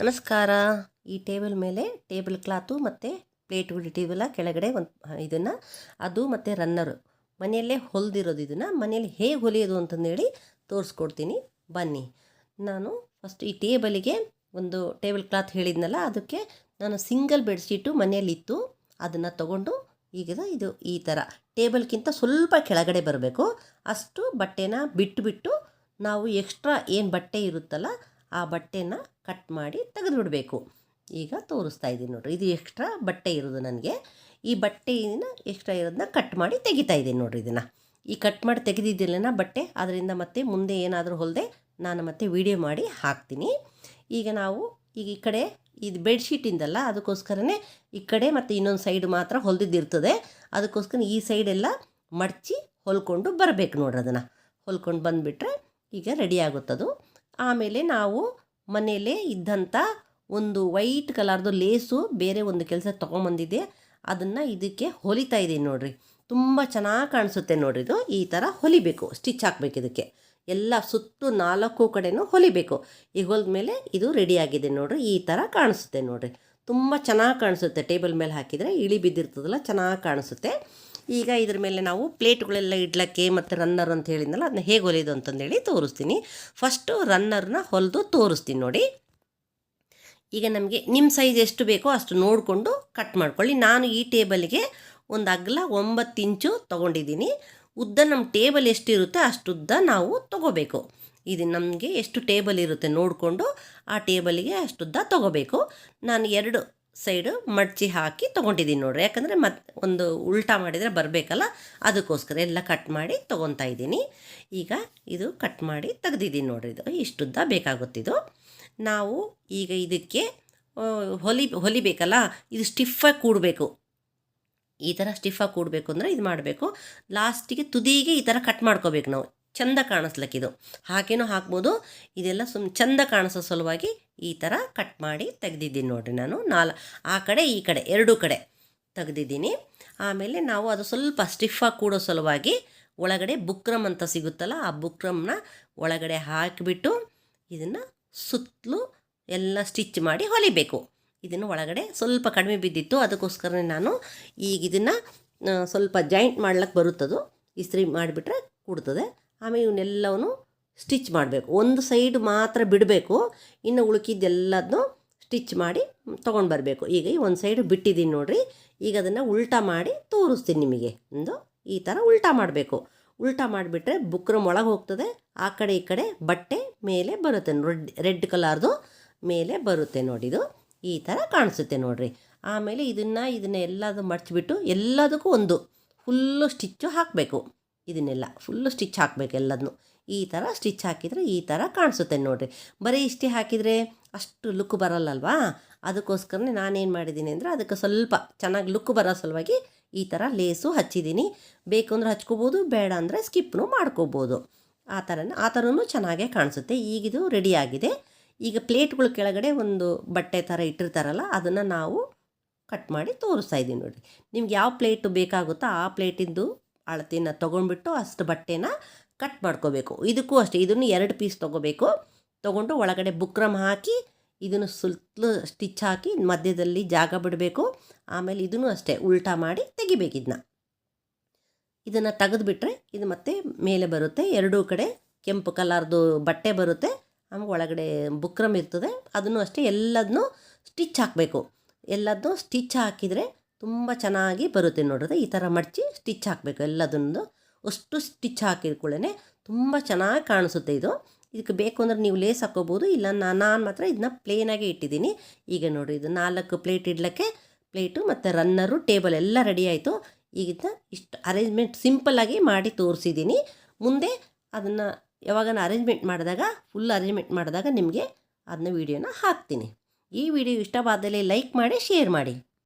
ನಮಸ್ಕಾರ. ಈ ಟೇಬಲ್ ಮೇಲೆ ಟೇಬಲ್ ಕ್ಲಾತು ಮತ್ತು ಪ್ಲೇಟ್ಗಳು ಇಟ್ಟಿವಲ್ಲ ಕೆಳಗಡೆ ಒಂದು ಇದನ್ನು, ಅದು ಮತ್ತು ರನ್ನರು ಮನೆಯಲ್ಲೇ ಹೊಲಿದಿರೋದು. ಇದನ್ನು ಮನೆಯಲ್ಲಿ ಹೇಗೆ ಹೊಲಿಯೋದು ಅಂತಂದೇಳಿ ತೋರಿಸ್ಕೊಡ್ತೀನಿ ಬನ್ನಿ. ನಾನು ಫಸ್ಟ್ ಈ ಟೇಬಲಿಗೆ ಒಂದು ಟೇಬಲ್ ಕ್ಲಾತ್ ಹೇಳಿದ್ನಲ್ಲ, ಅದಕ್ಕೆ ನಾನು ಸಿಂಗಲ್ ಬೆಡ್ಶೀಟು ಮನೆಯಲ್ಲಿತ್ತು, ಅದನ್ನು ತೊಗೊಂಡು ಈಗ ಇದು ಈ ಥರ ಟೇಬಲ್ಗಿಂತ ಸ್ವಲ್ಪ ಕೆಳಗಡೆ ಬರಬೇಕು ಅಷ್ಟು ಬಟ್ಟೆನ ಬಿಟ್ಟು ನಾವು ಎಕ್ಸ್ಟ್ರಾ ಏನು ಬಟ್ಟೆ ಇರುತ್ತಲ್ಲ ಆ ಬಟ್ಟೆನ ಕಟ್ ಮಾಡಿ ತೆಗೆದುಬಿಡಬೇಕು. ಈಗ ತೋರಿಸ್ತಾ ಇದ್ದೀನಿ ನೋಡಿರಿ, ಇದು ಎಕ್ಸ್ಟ್ರಾ ಬಟ್ಟೆ ಇರೋದು. ನನಗೆ ಈ ಬಟ್ಟೆನ ಎಕ್ಸ್ಟ್ರಾ ಇರೋದನ್ನ ಕಟ್ ಮಾಡಿ ತೆಗಿತಾ ಇದ್ದೀನಿ ನೋಡಿರಿ. ಇದನ್ನು ಈ ಕಟ್ ಮಾಡಿ ತೆಗೆದಿದ್ದಿಲ್ಲನ ಬಟ್ಟೆ, ಅದರಿಂದ ಮತ್ತೆ ಮುಂದೆ ಏನಾದರೂ ಹೊಲಿದೆ ನಾನು ಮತ್ತೆ ವಿಡಿಯೋ ಮಾಡಿ ಹಾಕ್ತೀನಿ. ಈಗ ನಾವು ಈ ಕಡೆ ಇದು ಬೆಡ್ಶೀಟಿಂದಲ್ಲ, ಅದಕ್ಕೋಸ್ಕರನೇ ಈ ಕಡೆ ಮತ್ತು ಇನ್ನೊಂದು ಸೈಡ್ ಮಾತ್ರ ಹೊಲಿದಿದ್ದಿರ್ತದೆ. ಅದಕ್ಕೋಸ್ಕರ ಈ ಸೈಡೆಲ್ಲ ಮಡಚಿ ಹೊಲ್ಕೊಂಡು ಬರಬೇಕು ನೋಡ್ರಿ. ಅದನ್ನು ಹೊಲ್ಕೊಂಡು ಬಂದುಬಿಟ್ರೆ ಈಗ ರೆಡಿ ಆಗುತ್ತದು. ಆಮೇಲೆ ನಾವು ಮನೆಯಲ್ಲೇ ಇದ್ದಂಥ ಒಂದು ವೈಟ್ ಕಲರ್ದು ಲೇಸು ಬೇರೆ ಒಂದು ಕೆಲಸ ತೊಗೊಂಬಂದಿದ್ದೆ, ಅದನ್ನು ಇದಕ್ಕೆ ಹೊಲಿತಾ ಇದ್ದೀನಿ ನೋಡಿರಿ. ತುಂಬ ಚೆನ್ನಾಗಿ ಕಾಣಿಸುತ್ತೆ ನೋಡಿರಿ. ಇದು ಈ ಥರ ಹೊಲಿಬೇಕು, ಸ್ಟಿಚ್ ಹಾಕಬೇಕು. ಇದಕ್ಕೆ ಎಲ್ಲ ಸುತ್ತು 4 ಕಡೆನೂ ಹೊಲಿಬೇಕು. ಈಗ ಹೊಲಿದ ಮೇಲೆ ಇದು ರೆಡಿಯಾಗಿದೆ ನೋಡಿರಿ. ಈ ಥರ ಕಾಣಿಸುತ್ತೆ ನೋಡಿರಿ, ತುಂಬ ಚೆನ್ನಾಗಿ ಕಾಣಿಸುತ್ತೆ. ಟೇಬಲ್ ಮೇಲೆ ಹಾಕಿದರೆ ಇಳಿ ಬಿದ್ದಿರ್ತದಲ್ಲ, ಚೆನ್ನಾಗಿ ಕಾಣಿಸುತ್ತೆ. ಈಗ ಇದ್ರ ಮೇಲೆ ನಾವು ಪ್ಲೇಟ್ಗಳೆಲ್ಲ ಇಡ್ಲಿಕ್ಕೆ ಮತ್ತು ರನ್ನರ್ ಅಂತ ಹೇಳಿದ್ನಲ್ಲ, ಅದನ್ನ ಹೇಗೆ ಹೊಲಿಯೋದು ಅಂತಂದೇಳಿ ತೋರಿಸ್ತೀನಿ. ಫಸ್ಟು ರನ್ನರ್ನ ಹೊಲಿದು ತೋರಿಸ್ತೀನಿ ನೋಡಿ. ಈಗ ನಮಗೆ ನಿಮ್ಮ ಸೈಜ್ ಎಷ್ಟು ಬೇಕೋ ಅಷ್ಟು ನೋಡಿಕೊಂಡು ಕಟ್ ಮಾಡ್ಕೊಳ್ಳಿ. ನಾನು ಈ ಟೇಬಲ್ಗೆ ಒಂದು ಅಗಲ 9 ಇಂಚು ತೊಗೊಂಡಿದ್ದೀನಿ. ಉದ್ದ ನಮ್ಮ ಟೇಬಲ್ ಎಷ್ಟಿರುತ್ತೆ ಅಷ್ಟು ಉದ್ದ ನಾವು ತೊಗೋಬೇಕು. ಇದು ನಮಗೆ ಎಷ್ಟು ಟೇಬಲ್ ಇರುತ್ತೆ ನೋಡಿಕೊಂಡು ಆ ಟೇಬಲಿಗೆ ಅಷ್ಟುದ್ದ ತೊಗೋಬೇಕು. ನಾನು 2 ಸೈಡು ಮಡಚಿ ಹಾಕಿ ತೊಗೊಂಡಿದ್ದೀನಿ ನೋಡಿರಿ. ಯಾಕಂದರೆ ಒಂದು ಉಲ್ಟಾ ಮಾಡಿದರೆ ಬರಬೇಕಲ್ಲ, ಅದಕ್ಕೋಸ್ಕರ ಎಲ್ಲ ಕಟ್ ಮಾಡಿ ತೊಗೊತಾ ಇದ್ದೀನಿ. ಈಗ ಇದು ಕಟ್ ಮಾಡಿ ತೆಗ್ದಿದ್ದೀನಿ ನೋಡಿರಿ. ಇದು ಇಷ್ಟುದ್ದ ಬೇಕಾಗುತ್ತಿದ್ದು. ನಾವು ಈಗ ಇದಕ್ಕೆ ಹೊಲಿಬೇಕಲ್ಲ, ಇದು ಸ್ಟಿಫಾಗಿ ಕೂಡಬೇಕು. ಈ ಥರ ಸ್ಟಿಫಾಗಿ ಕೂಡಬೇಕು ಅಂದರೆ ಇದು ಮಾಡಬೇಕು. ಲಾಸ್ಟಿಗೆ ತುದಿಗೆ ಈ ಥರ ಕಟ್ ಮಾಡ್ಕೋಬೇಕು ನಾವು, ಚೆಂದ ಕಾಣಿಸ್ಲಿಕ್ಕಿದು. ಹಾಗೇನೋ ಹಾಕ್ಬೋದು, ಇದೆಲ್ಲ ಚೆಂದ ಕಾಣಿಸೋ ಸಲುವಾಗಿ ಈ ಥರ ಕಟ್ ಮಾಡಿ ತೆಗ್ದಿದ್ದೀನಿ ನೋಡಿರಿ. ನಾನು ಆ ಕಡೆ ಈ ಕಡೆ 2 ಕಡೆ ತೆಗ್ದಿದ್ದೀನಿ. ಆಮೇಲೆ ನಾವು ಅದು ಸ್ವಲ್ಪ ಸ್ಟಿಫಾಗಿ ಕೂಡೋ ಸಲುವಾಗಿ ಒಳಗಡೆ ಬುಕ್ರಮ್ ಅಂತ ಸಿಗುತ್ತಲ್ಲ, ಆ ಬುಕ್ರಮ್ನ ಒಳಗಡೆ ಹಾಕಿಬಿಟ್ಟು ಇದನ್ನು ಸುತ್ತಲೂ ಎಲ್ಲ ಸ್ಟಿಚ್ ಮಾಡಿ ಹೊಲಿಬೇಕು. ಇದನ್ನು ಒಳಗಡೆ ಸ್ವಲ್ಪ ಕಡಿಮೆ ಬಿದ್ದಿತ್ತು, ಅದಕ್ಕೋಸ್ಕರ ನಾನು ಈಗ ಇದನ್ನು ಸ್ವಲ್ಪ ಜಾಯಿಂಟ್ ಮಾಡ್ಲಿಕ್ಕೆ ಬರುತ್ತದು. ಇಸ್ತ್ರಿ ಮಾಡಿಬಿಟ್ರೆ ಕೂಡ್ತದೆ. ಆಮೇಲೆ ಇವನ್ನೆಲ್ಲವೂ ಸ್ಟಿಚ್ ಮಾಡಬೇಕು. ಒಂದು ಸೈಡ್ ಮಾತ್ರ ಬಿಡಬೇಕು, ಇನ್ನು ಉಳುಕಿದ್ದೆಲ್ಲದನ್ನು ಸ್ಟಿಚ್ ಮಾಡಿ ತೊಗೊಂಡು ಬರಬೇಕು. ಈಗ ಈ ಒಂದು ಸೈಡು ಬಿಟ್ಟಿದ್ದೀನಿ ನೋಡಿರಿ. ಈಗ ಅದನ್ನು ಉಲ್ಟಾ ಮಾಡಿ ತೋರಿಸ್ತೀನಿ ನಿಮಗೆ. ಈ ಥರ ಉಲ್ಟಾ ಮಾಡಬೇಕು. ಉಲ್ಟಾ ಮಾಡಿಬಿಟ್ರೆ ಬುಕ್ರಮ್ ಒಳಗೆ ಹೋಗ್ತದೆ, ಆ ಕಡೆ ಈ ಕಡೆ ಬಟ್ಟೆ ಮೇಲೆ ಬರುತ್ತೆ. ರೆಡ್ ಕಲರ್ದು ಮೇಲೆ ಬರುತ್ತೆ ನೋಡಿದು. ಈ ಥರ ಕಾಣಿಸುತ್ತೆ ನೋಡಿರಿ. ಆಮೇಲೆ ಇದನ್ನು ಎಲ್ಲದು ಮಡಚಿಬಿಟ್ಟು ಎಲ್ಲದಕ್ಕೂ ಒಂದು ಫುಲ್ಲು ಸ್ಟಿಚ್ಚು ಹಾಕಬೇಕು. ಇದನ್ನೆಲ್ಲ ಫುಲ್ಲು ಸ್ಟಿಚ್ ಹಾಕಬೇಕು ಎಲ್ಲದನ್ನು. ಈ ಥರ ಸ್ಟಿಚ್ ಹಾಕಿದರೆ ಈ ಥರ ಕಾಣಿಸುತ್ತೆ ನೋಡಿರಿ. ಬರೀ ಇಷ್ಟೇ ಹಾಕಿದರೆ ಅಷ್ಟು ಲುಕ್ ಬರಲ್ಲಲ್ವಾ, ಅದಕ್ಕೋಸ್ಕರನೇ ನಾನೇನು ಮಾಡಿದ್ದೀನಿ ಅಂದರೆ ಅದಕ್ಕೆ ಸ್ವಲ್ಪ ಚೆನ್ನಾಗಿ ಲುಕ್ ಬರೋ ಸಲುವಾಗಿ ಈ ಥರ ಲೇಸು ಹಚ್ಚಿದ್ದೀನಿ. ಬೇಕು ಅಂದರೆ ಹಚ್ಕೋಬೋದು, ಬೇಡ ಅಂದರೆ ಸ್ಕಿಪ್ನು ಮಾಡ್ಕೋಬೋದು. ಆ ಥರನೂ ಚೆನ್ನಾಗೇ ಕಾಣಿಸುತ್ತೆ. ಈಗಿದು ರೆಡಿಯಾಗಿದೆ. ಈಗ ಪ್ಲೇಟ್ಗಳು ಕೆಳಗಡೆ ಒಂದು ಬಟ್ಟೆ ಥರ ಇಟ್ಟಿರ್ತಾರಲ್ಲ, ಅದನ್ನು ನಾವು ಕಟ್ ಮಾಡಿ ತೋರಿಸ್ತಾ ಇದ್ದೀನಿ ನೋಡಿರಿ. ನಿಮ್ಗೆ ಯಾವ ಪ್ಲೇಟು ಬೇಕಾಗುತ್ತೋ ಆ ಪ್ಲೇಟಿಂದು ಅಳತೆನ ತೊಗೊಂಡ್ಬಿಟ್ಟು ಅಷ್ಟು ಬಟ್ಟೆನ ಕಟ್ ಮಾಡ್ಕೋಬೇಕು. ಇದಕ್ಕೂ ಅಷ್ಟೇ, ಇದನ್ನು 2 ಪೀಸ್ ತೊಗೋಬೇಕು. ತೊಗೊಂಡು ಒಳಗಡೆ ಬುಕ್ರಮ್ ಹಾಕಿ ಇದನ್ನು ಸುತ್ತಲೂ ಸ್ಟಿಚ್ ಹಾಕಿ ಮಧ್ಯದಲ್ಲಿ ಜಾಗ ಬಿಡಬೇಕು. ಆಮೇಲೆ ಇದನ್ನು ಅಷ್ಟೇ ಉಲ್ಟಾ ಮಾಡಿ ತೆಗಿಬೇಕು. ಇದನ್ನು ತೆಗೆದುಬಿಟ್ರೆ ಇದು ಮತ್ತೆ ಮೇಲೆ ಬರುತ್ತೆ. 2 ಕಡೆ ಕೆಂಪು ಕಲರ್ದು ಬಟ್ಟೆ ಬರುತ್ತೆ. ಆಮೇಲೆ ಒಳಗಡೆ ಬುಕ್ರಮ್ ಇರ್ತದೆ. ಅದನ್ನು ಅಷ್ಟೇ ಎಲ್ಲದನ್ನೂ ಸ್ಟಿಚ್ ಹಾಕಬೇಕು. ಎಲ್ಲದನ್ನೂ ಸ್ಟಿಚ್ ಹಾಕಿದರೆ ತುಂಬ ಚೆನ್ನಾಗಿ ಬರುತ್ತೆ ನೋಡಿದ್ರೆ. ಈ ಥರ ಮಡಚಿ ಸ್ಟಿಚ್ ಹಾಕಬೇಕು ಎಲ್ಲದನ್ನು. ಅಷ್ಟು ಸ್ಟಿಚ್ ಹಾಕಿದ್ಕೊಳ್ಳೇ ತುಂಬ ಚೆನ್ನಾಗಿ ಕಾಣಿಸುತ್ತೆ ಇದು. ಇದಕ್ಕೆ ಬೇಕು ಅಂದರೆ ನೀವು ಲೇಸ್ ಹಾಕೋಬೋದು, ಇಲ್ಲ ನಾನು ಮಾತ್ರ ಇದನ್ನ ಪ್ಲೇನಾಗೆ ಇಟ್ಟಿದ್ದೀನಿ. ಈಗ ನೋಡಿ, ಇದು 4 ಪ್ಲೇಟ್ ಇಡ್ಲಿಕ್ಕೆ ಪ್ಲೇಟು ಮತ್ತು ರನ್ನರು ಟೇಬಲ್ ಎಲ್ಲ ರೆಡಿ ಆಯಿತು. ಈಗ ಇದನ್ನ ಇಷ್ಟು ಅರೇಂಜ್ಮೆಂಟ್ ಸಿಂಪಲ್ಲಾಗಿ ಮಾಡಿ ತೋರಿಸಿದ್ದೀನಿ. ಮುಂದೆ ಅದನ್ನು ಯಾವಾಗ ಅರೇಂಜ್ಮೆಂಟ್ ಮಾಡಿದಾಗ ಫುಲ್ ಅರೇಂಜ್ಮೆಂಟ್ ಮಾಡಿದಾಗ ನಿಮಗೆ ಅದನ್ನ ವೀಡಿಯೋನ ಹಾಕ್ತೀನಿ. ಈ ವಿಡಿಯೋ ಇಷ್ಟವಾದಲ್ಲಿ ಲೈಕ್ ಮಾಡಿ, ಶೇರ್ ಮಾಡಿ.